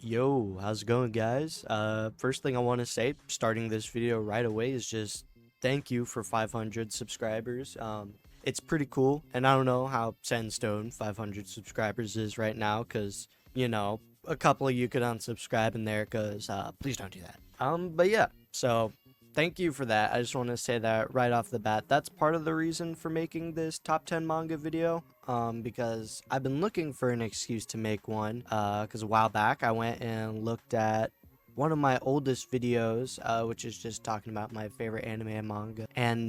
Yo, how's it going, guys? First thing I want to say, starting this video right away, is just thank you for 500 subscribers. It's pretty cool, and I don't know how 10 stone 500 subscribers is right now, because, a couple of you could unsubscribe in there, because, please don't do that. But yeah, so thank you for that. I just want to say that right off the bat. That's part of the reason for making this top 10 manga video, because I've been looking for an excuse to make one, because a while back I went and looked at one of my oldest videos, which is just talking about my favorite anime and manga, and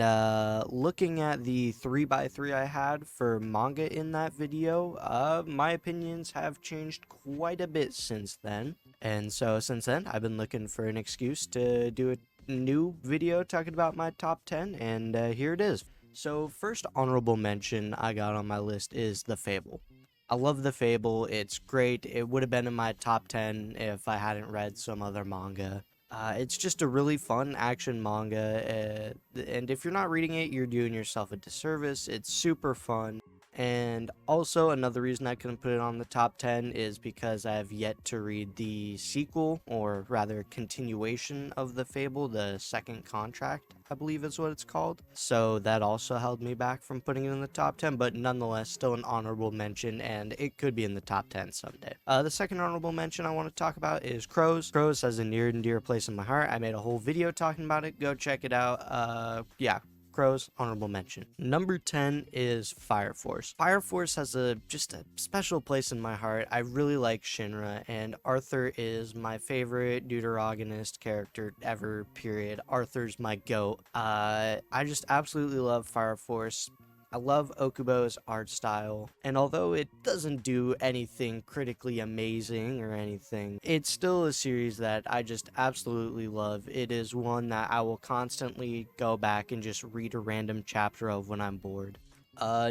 looking at the 3x3 I had for manga in that video, my opinions have changed quite a bit since then. And so since then, I've been looking for an excuse to do a new video talking about my top 10, and here it is. So first honorable mention I got on my list is The Fable. I love The Fable. It's great. It would have been in my top 10 if I hadn't read some other manga. It's just a really fun action manga, and if you're not reading it, you're doing yourself a disservice. It's super fun. And also, another reason I couldn't put it on the top 10 is because I have yet to read the sequel, or rather continuation of The Fable, the second contract, I believe is what it's called. So that also held me back from putting it in the top 10, but nonetheless, still an honorable mention, and it could be in the top 10 someday. The second honorable mention I want to talk about is Crows. Crows has a near and dear place in my heart. I made a whole video talking about it. Go check it out. Yeah. Crows, honorable mention. Number 10 is Fire Force. Fire Force has just a special place in my heart. I really like Shinra, and Arthur is my favorite deuteragonist character ever, period. Arthur's my goat. I just absolutely love Fire Force. I love Okubo's art style, and although it doesn't do anything critically amazing or anything, it's still a series that I just absolutely love. It is one that I will constantly go back and just read a random chapter of when I'm bored.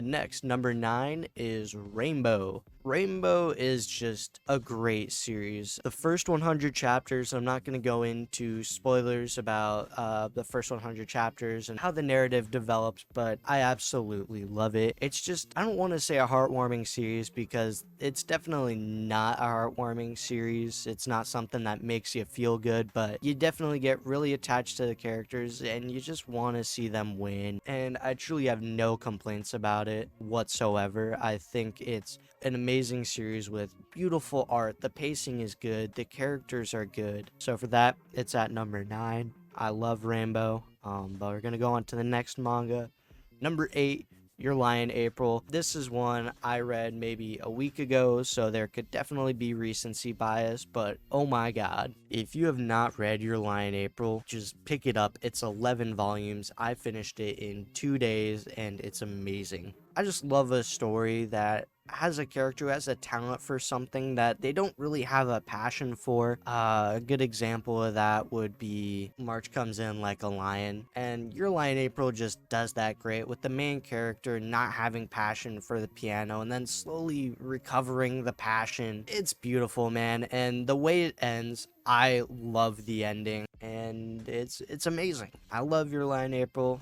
Next, number 9 is Rainbow. Rainbow is just a great series. The first 100 chapters, I'm not going to go into spoilers about the first 100 chapters and how the narrative develops, but I absolutely love it. It's just, I don't want to say a heartwarming series because it's definitely not a heartwarming series. It's not something that makes you feel good, but you definitely get really attached to the characters and you just want to see them win. And I truly have no complaints about it whatsoever. I think it's an amazing series with beautiful art. The pacing is good. The characters are good. So for that, it's at number 9. I love Rainbow. But we're gonna go on to the next manga. Number 8, Your Lie in April. This is one I read maybe a week ago, so there could definitely be recency bias, but oh my god. If you have not read Your Lie in April, just pick it up. It's 11 volumes. I finished it in 2 days, and it's amazing. I just love a story that has a character who has a talent for something that they don't really have a passion for. A good example of that would be March Comes In Like a Lion, and Your Lie in April just does that great with the main character not having passion for the piano and then slowly recovering the passion. It's beautiful, man, and the way it ends, I love the ending, and it's amazing. I love Your Lie in April.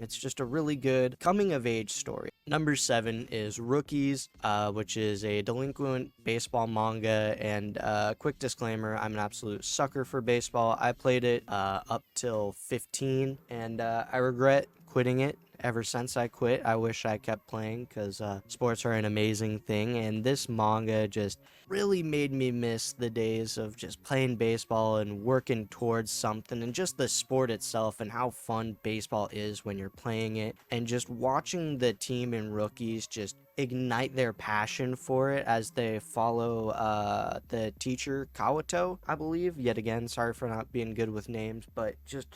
It's just a really good coming-of-age story. Number 7 is Rookies, which is a delinquent baseball manga, and quick disclaimer, I'm an absolute sucker for baseball. I played it up till 15, and I regret quitting it. Ever since I quit, I wish I kept playing because sports are an amazing thing, and this manga just really made me miss the days of just playing baseball and working towards something, and just the sport itself and how fun baseball is when you're playing it, and just watching the team in Rookies just ignite their passion for it as they follow the teacher Kawato, I believe. Yet again, sorry for not being good with names, but just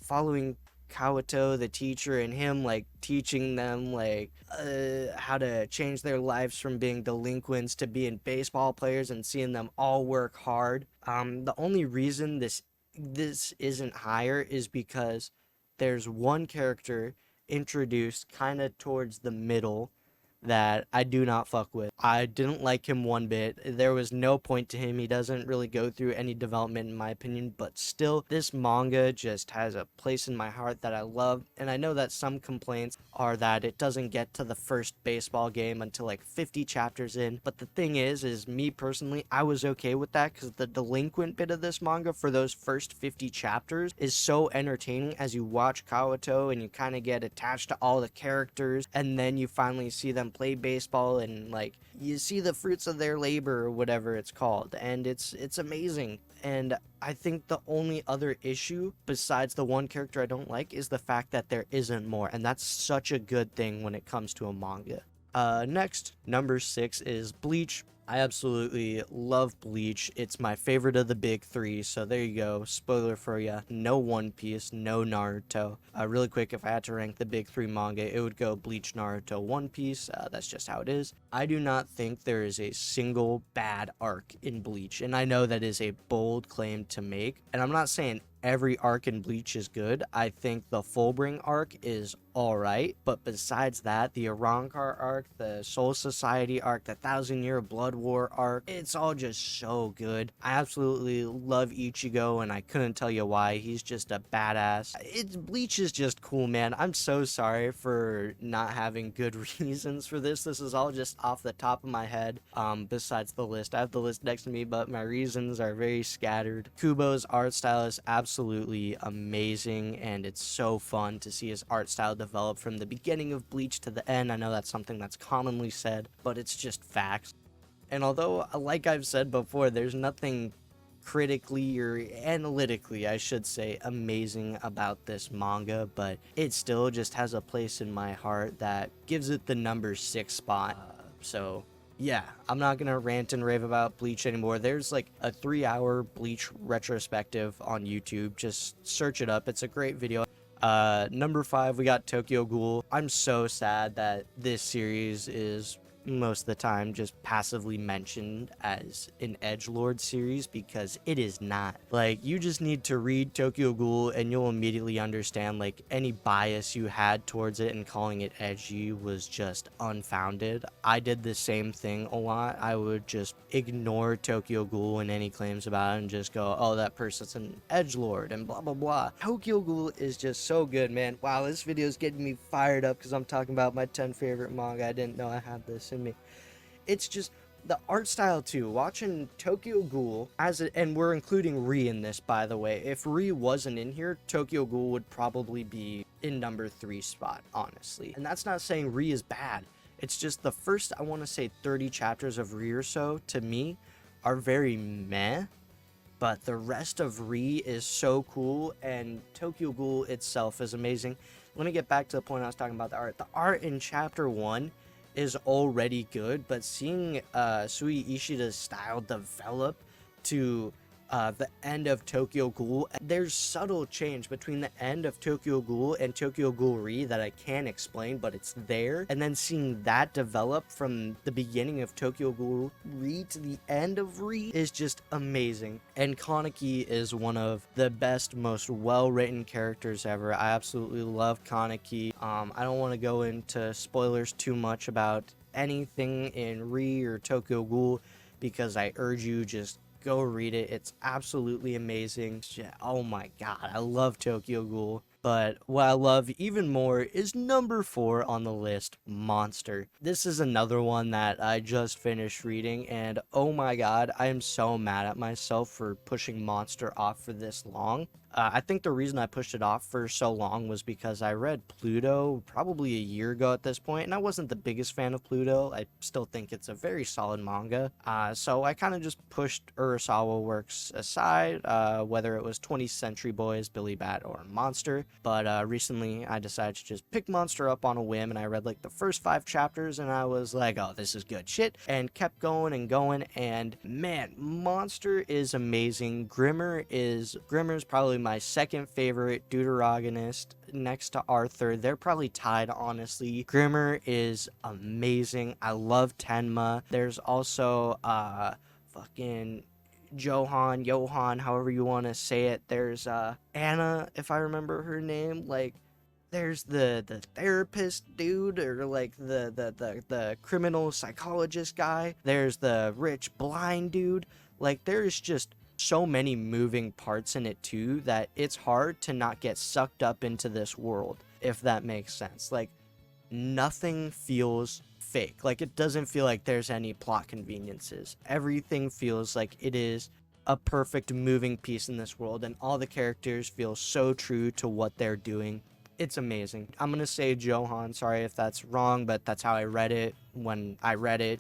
following Kawato, the teacher, and him teaching them how to change their lives from being delinquents to being baseball players, and seeing them all work hard. The only reason this isn't higher is because there's one character introduced kind of towards the middle that I do not fuck with. I didn't like him one bit. There was no point to him. He doesn't really go through any development in my opinion, but still, this manga just has a place in my heart that I love. And I know that some complaints are that it doesn't get to the first baseball game until like 50 chapters in. But the thing is me personally, I was okay with that because the delinquent bit of this manga for those first 50 chapters is so entertaining as you watch Kawato and you kind of get attached to all the characters, and then you finally see them play baseball and like you see the fruits of their labor or whatever it's called, and it's amazing. And I think the only other issue besides the one character I don't like is the fact that there isn't more, and that's such a good thing when it comes to a manga. Next, number 6 is Bleach. I absolutely love Bleach. It's my favorite of the big three, so there you go. Spoiler for ya. No One Piece, no Naruto. Really quick, if I had to rank the big three manga, it would go Bleach, Naruto, One Piece. That's just how it is. I do not think there is a single bad arc in Bleach, and I know that is a bold claim to make, and I'm not saying every arc in Bleach is good. I think the Fullbring arc is alright, but besides that, the Arrancar arc, the Soul Society arc, the Thousand Year Blood War arc, it's all just so good. I absolutely love Ichigo, and I couldn't tell you why. He's just a badass. Bleach is just cool, man. I'm so sorry for not having good reasons for this. This is all just off the top of my head. Besides the list, I have the list next to me, but my reasons are very scattered. Kubo's art style is absolutely amazing, and it's so fun to see his art style develop from the beginning of Bleach to the end. I know that's something that's commonly said, but it's just facts. And although, like I've said before, there's nothing critically or analytically, I should say, amazing about this manga, but it still just has a place in my heart that gives it the number 6 spot. So yeah, I'm not gonna rant and rave about Bleach anymore. There's like a 3-hour Bleach retrospective on YouTube. Just search it up. It's a great video. Number 5, we got Tokyo Ghoul. I'm so sad that this series is most of the time just passively mentioned as an edgelord series, because it is not. Like, you just need to read Tokyo Ghoul and you'll immediately understand like any bias you had towards it and calling it edgy was just unfounded. I did the same thing a lot. I would just ignore Tokyo Ghoul and any claims about it and just go, oh, that person's an edgelord and blah blah blah. Tokyo Ghoul is just so good, man. Wow, this video is getting me fired up because I'm talking about my 10 favorite manga. I didn't know I had this in me. It's just the art style too. Watching Tokyo Ghoul and we're including Ri in this, by the way. If Ri wasn't in here, Tokyo Ghoul would probably be in number 3 spot, honestly. And that's not saying Ri is bad. It's just the first, I want to say 30 chapters of Ri or so, to me, are very meh. But the rest of Ri is so cool, and Tokyo Ghoul itself is amazing. Let me get back to the point I was talking about the art. The art in chapter 1 is already good, but seeing Sui Ishida's style develop to the end of Tokyo Ghoul, there's subtle change between the end of Tokyo Ghoul and Tokyo Ghoul Ri that I can't explain, but it's there. And then seeing that develop from the beginning of Tokyo Ghoul Ri to the end of Ri is just amazing. And Kaneki is one of the best, most well-written characters ever. I absolutely love Kaneki. I don't want to go into spoilers too much about anything in Ri or Tokyo Ghoul, because I urge you, just go read it. It's absolutely amazing. Oh my god, I love Tokyo Ghoul. But what I love even more is number 4 on the list, Monster. This is another one that I just finished reading, and oh my god, I am so mad at myself for pushing Monster off for this long. I think the reason I pushed it off for so long was because I read Pluto probably a year ago at this point, and I wasn't the biggest fan of Pluto. I still think it's a very solid manga. So I kind of just pushed Urasawa works aside, whether it was 20th Century Boys, Billy Bat, or Monster. But recently I decided to just pick Monster up on a whim, and I read like the first 5 chapters and I was like, oh, this is good shit, and kept going and going, and man, Monster is amazing. Grimmer's probably my second favorite deuteragonist next to Arthur. They're probably tied, honestly. Grimmer is amazing. I love Tenma. There's also fucking Johan, however you want to say it. There's Anna, if I remember her name. Like, There's the therapist dude, or like the criminal psychologist guy. There's the rich blind dude. Like, there's just so many moving parts in it too that it's hard to not get sucked up into this world, if that makes sense. Like, nothing feels fake. Like, it doesn't feel like there's any plot conveniences. Everything feels like it is a perfect moving piece in this world, and all the characters feel so true to what they're doing. It's amazing. I'm gonna say Johan. Sorry if that's wrong, but that's how I read it when I read it.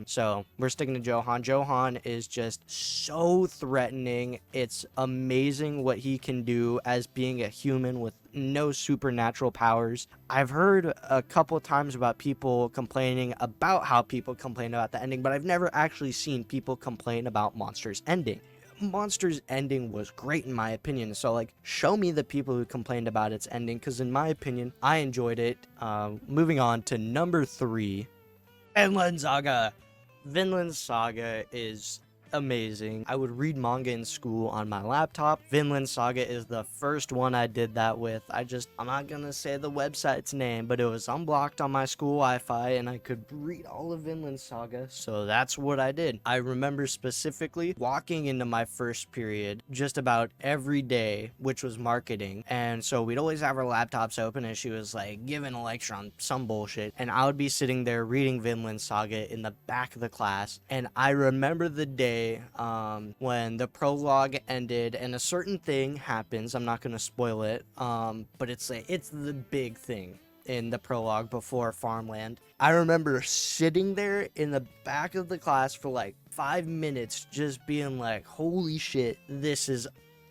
So we're sticking to Johan. Johan is just so threatening. It's amazing what he can do as being a human with no supernatural powers. I've heard a couple times about people complaining about how people complain about the ending, but I've never actually seen people complain about Monster's ending. Monster's ending was great in my opinion, so like, show me the people who complained about its ending, because in my opinion I enjoyed it. Moving on to number 3, Vinland Saga. Vinland Saga is amazing. I would read manga in school on my laptop. Vinland Saga is the first one I did that with. I'm not gonna say the website's name, but it was unblocked on my school Wi-Fi and I could read all of Vinland Saga, so that's what I did. I remember specifically walking into my first period just about every day, which was marketing, and so we'd always have our laptops open and she was like giving a lecture on some bullshit, and I would be sitting there reading Vinland Saga in the back of the class. And I remember the day when the prologue ended and a certain thing happens. I'm not gonna spoil it, but it's the big thing in the prologue before Farmland. I remember sitting there in the back of the class for like 5 minutes just being like, holy shit, this is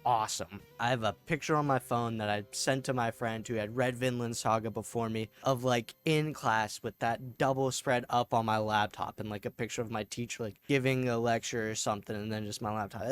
awesome. I have a picture on my phone that I sent to my friend who had read Vinland Saga before me, of like in class with that double spread up on my laptop, and like a picture of my teacher like giving a lecture or something, and then just my laptop.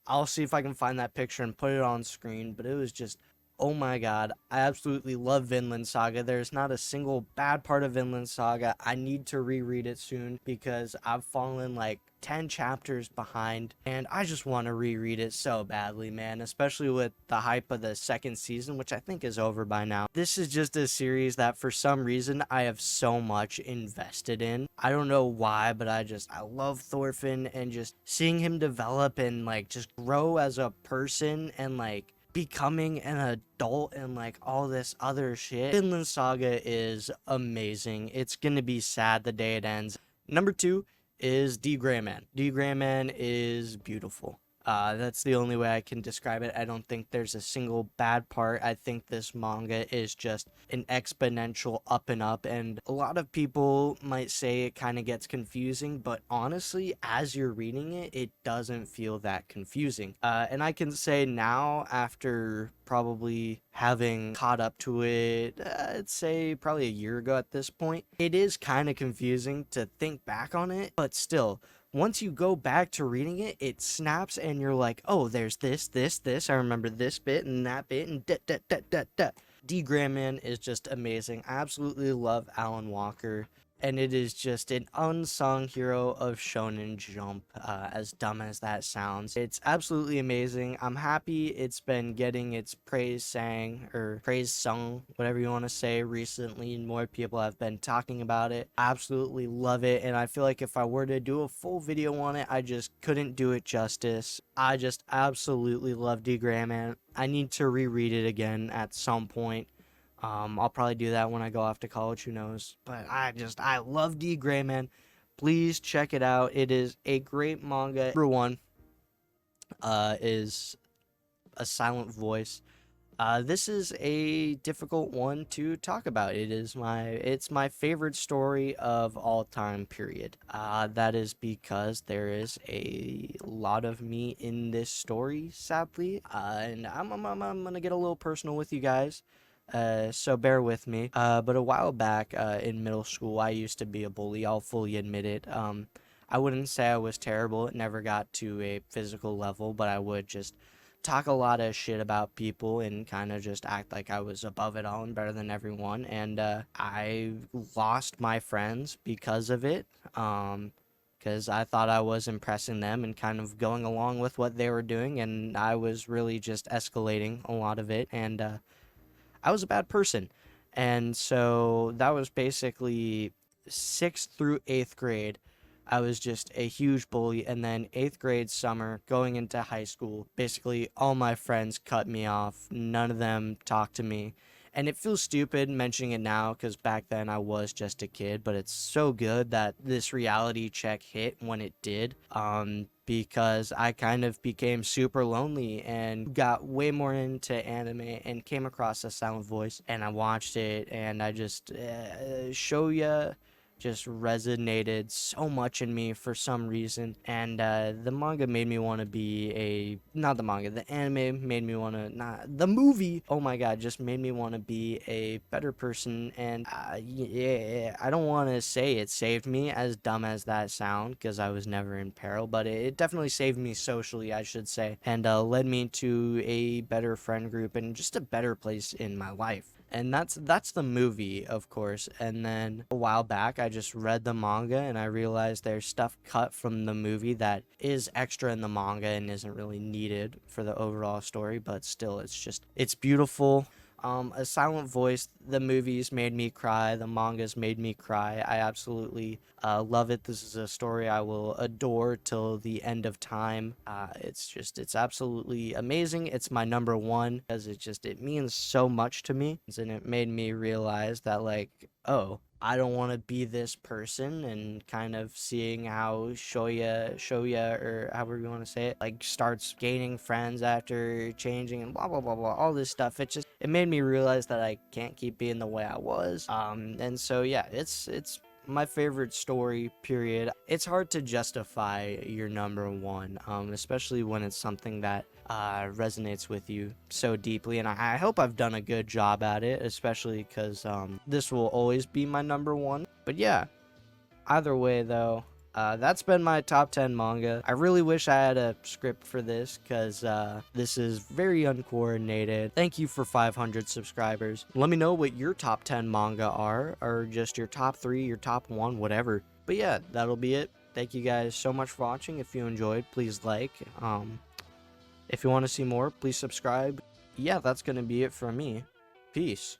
I'll see if I can find that picture and put it on screen, but it was just, oh my god, I absolutely love Vinland Saga. There's not a single bad part of Vinland Saga. I need to reread it soon because I've fallen like 10 chapters behind, and I just want to reread it so badly, man, especially with the hype of the second season, which I think is over by now. This is just a series that for some reason I have so much invested in. I don't know why, but I love Thorfinn, and just seeing him develop and like just grow as a person and like becoming an adult and like all this other shit. Vinland Saga is amazing. It's gonna be sad the day it ends. Number 2 is D.Gray-man. D.Gray-man is beautiful. That's the only way I can describe it. I don't think there's a single bad part. I think this manga is just an exponential up and up, and a lot of people might say it kind of gets confusing, but honestly, as you're reading it, it doesn't feel that confusing. And I can say now, after probably having caught up to it, I'd say probably a year ago at this point, it is kind of confusing to think back on it, but still, once you go back to reading it, it snaps and you're like, oh, there's this. I remember this bit and that bit and da. D.Gray-man is just amazing. I absolutely love Alan Walker, and it is just an unsung hero of Shonen Jump, as dumb as that sounds. It's absolutely amazing. I'm happy it's been getting its praise sung, whatever you want to say, recently, and more people have been talking about it. I absolutely love it, and I feel like if I were to do a full video on it, I just couldn't do it justice. I just absolutely love D.Gray-man. I need to reread it again at some point. I'll probably do that when I go off to college, who knows. But I love D.Gray-man. Please check it out. It is a great manga. Number 1 is A Silent Voice. This is a difficult one to talk about. It's my favorite story of all time, period. That is because there is a lot of me in this story, sadly. And I'm gonna get a little personal with you guys. So bear with me. But a while back, in middle school, I used to be a bully. I'll fully admit it. I wouldn't say I was terrible. It never got to a physical level, but I would just talk a lot of shit about people and kind of just act like I was above it all and better than everyone. And I lost my friends because of it. Because I thought I was impressing them and kind of going along with what they were doing, and I was really just escalating a lot of it. And I was a bad person. And so that was basically 6th through 8th grade. I was just a huge bully. And then 8th grade summer, going into high school, basically all my friends cut me off. None of them talked to me. And it feels stupid mentioning it now because back then I was just a kid, but it's so good that this reality check hit when it did. Because I kind of became super lonely and got way more into anime and came across A Silent Voice, and I watched it, and I just Shoya just resonated so much in me for some reason. And the manga made me want to be not the manga, the anime made me want to, not the movie, oh my god, just made me want to be a better person. And yeah, I don't want to say it saved me, as dumb as that sound, because I was never in peril, but it definitely saved me socially, I should say, and led me to a better friend group and just a better place in my life. And that's the movie, of course. And then a while back I just read the manga and I realized there's stuff cut from the movie that is extra in the manga and isn't really needed for the overall story, but still it's beautiful. A Silent Voice, the movies made me cry, the mangas made me cry. I absolutely love it. This is a story I will adore till the end of time. It's absolutely amazing. It's my number one because it means so much to me, and it made me realize that, like, oh, I don't want to be this person. And kind of seeing how Shoya, or however you want to say it, like, starts gaining friends after changing and blah blah blah blah, all this stuff. It made me realize that I can't keep being the way I was. And so yeah, it's my favorite story, period. It's hard to justify your number one, especially when it's something that resonates with you so deeply. And I hope I've done a good job at it, especially because this will always be my number one. But yeah, either way though, that's been my top 10 manga. I really wish I had a script for this because this is very uncoordinated. Thank you for 500 subscribers. Let me know what your top 10 manga are, or just your top 3, your top 1, whatever. But yeah, that'll be it. Thank you guys so much for watching. If you enjoyed, please like. If you want to see more, please subscribe. Yeah, that's going to be it from me. Peace.